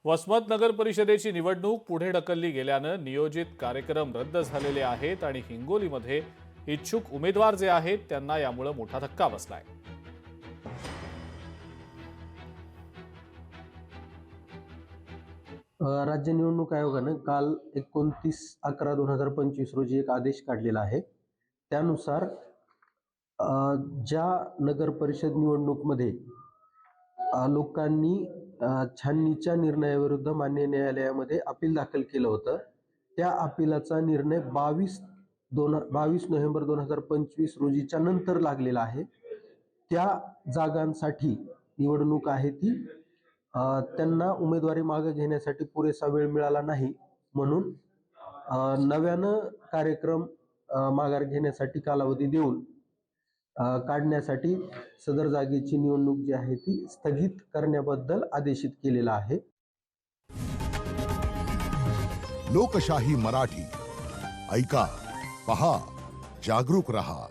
वसमत नगर परिषदेची निवडणूक पुढे ढकलली गेल्यानं नियोजित कार्यक्रम रद्द झालेले आहेत आणि हिंगोलीमध्ये इच्छुक उमेदवार जे आहेत त्यांना यामुळे मोठा धक्का बसलाय। राज्य निवडणूक आयोगाने काल 29/11/2025 रोजी एक आदेश काढलेला आहे। त्यानुसार ज्या नगर परिषद निवडणूकमध्ये लोकांनी छाननीच्या निर्णयाविरुद्ध मान्य न्यायालयामध्ये अपील दाखल केलं होतं, त्या अपीलाचा निर्णय 22 नोव्हेंबर 2025 रोजीच्या नंतर लागलेला आहे। त्या जागांसाठी निवडणूक आहे ती त्यांना उमेदवारी मागे घेण्यासाठी पुरेसा वेळ मिळाला नाही, म्हणून नव्यानं कार्यक्रम माघार घेण्यासाठी कालावधी देऊन काढण्यासाठी सदर जागेची निवडणूक जी आहे ती स्थगित करण्याबद्दल आदेशित केलेला आहे। लोकशाही मराठी ऐका, पहा, जागरूक रहा।